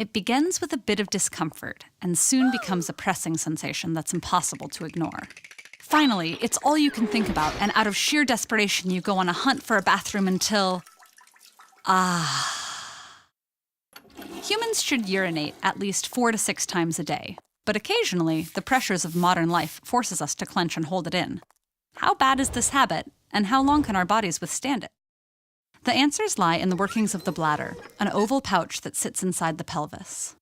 It begins with a bit of discomfort and soon becomes a pressing sensation that's impossible to ignore. Finally, it's all you can think about, and out of sheer desperation, you go on a hunt for a bathroom until... Humans should urinate at least 4 to 6 times a day, but occasionally, the pressures of modern life forces us to clench and hold it in. How bad is this habit, and how long can our bodies withstand it? The answers lie in the workings of the bladder, an oval pouch that sits inside the pelvis.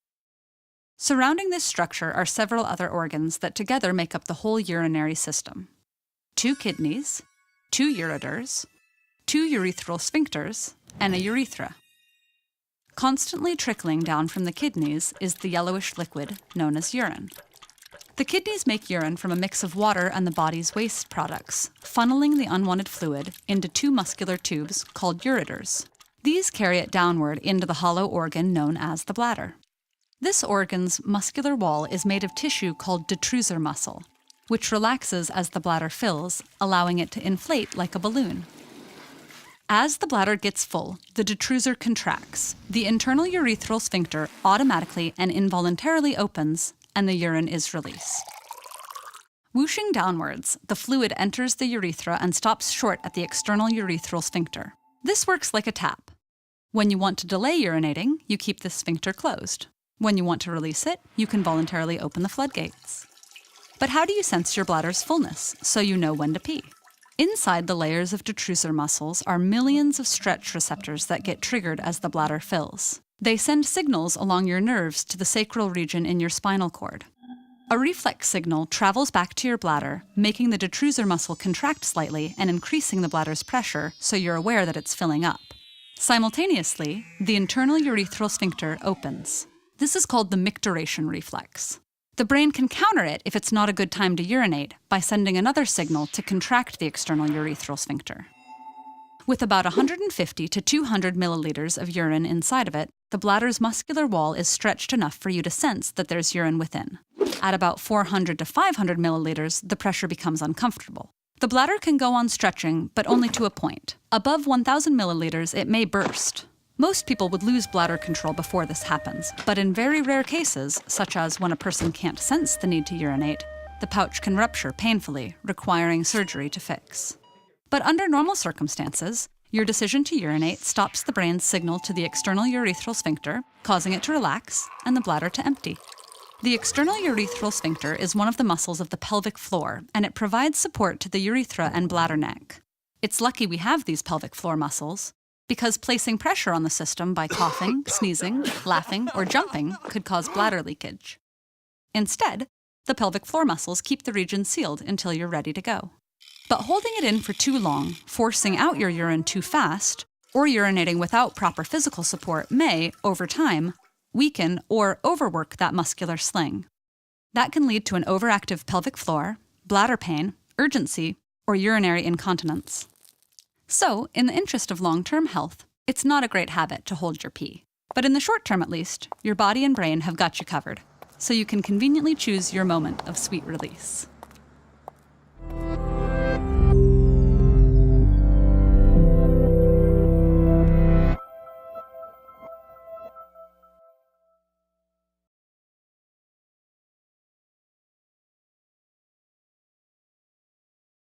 Surrounding this structure are several other organs that together make up the whole urinary system. 2 kidneys, 2 ureters, 2 urethral sphincters, and a urethra. Constantly trickling down from the kidneys is the yellowish liquid known as urine. The kidneys make urine from a mix of water and the body's waste products, funneling the unwanted fluid into 2 muscular tubes called ureters. These carry it downward into the hollow organ known as the bladder. This organ's muscular wall is made of tissue called detrusor muscle, which relaxes as the bladder fills, allowing it to inflate like a balloon. As the bladder gets full, the detrusor contracts. The internal urethral sphincter automatically and involuntarily opens, and the urine is released. Whooshing downwards, the fluid enters the urethra and stops short at the external urethral sphincter. This works like a tap. When you want to delay urinating, you keep the sphincter closed. When you want to release it, you can voluntarily open the floodgates. But how do you sense your bladder's fullness so you know when to pee? Inside the layers of detrusor muscles are millions of stretch receptors that get triggered as the bladder fills. They send signals along your nerves to the sacral region in your spinal cord. A reflex signal travels back to your bladder, making the detrusor muscle contract slightly and increasing the bladder's pressure so you're aware that it's filling up. Simultaneously, the internal urethral sphincter opens. This is called the micturition reflex. The brain can counter it if it's not a good time to urinate by sending another signal to contract the external urethral sphincter. With about 150 to 200 milliliters of urine inside of it, the bladder's muscular wall is stretched enough for you to sense that there's urine within. At about 400 to 500 milliliters, the pressure becomes uncomfortable. The bladder can go on stretching, but only to a point. Above 1,000 milliliters, it may burst. Most people would lose bladder control before this happens, but in very rare cases, such as when a person can't sense the need to urinate, the pouch can rupture painfully, requiring surgery to fix. But under normal circumstances, your decision to urinate stops the brain's signal to the external urethral sphincter, causing it to relax and the bladder to empty. The external urethral sphincter is one of the muscles of the pelvic floor, and it provides support to the urethra and bladder neck. It's lucky we have these pelvic floor muscles, because placing pressure on the system by coughing, sneezing, laughing, or jumping could cause bladder leakage. Instead, the pelvic floor muscles keep the region sealed until you're ready to go. But holding it in for too long, forcing out your urine too fast, or urinating without proper physical support may, over time, weaken or overwork that muscular sling. That can lead to an overactive pelvic floor, bladder pain, urgency, or urinary incontinence. So, in the interest of long-term health, it's not a great habit to hold your pee. But in the short term at least, your body and brain have got you covered, so you can conveniently choose your moment of sweet release.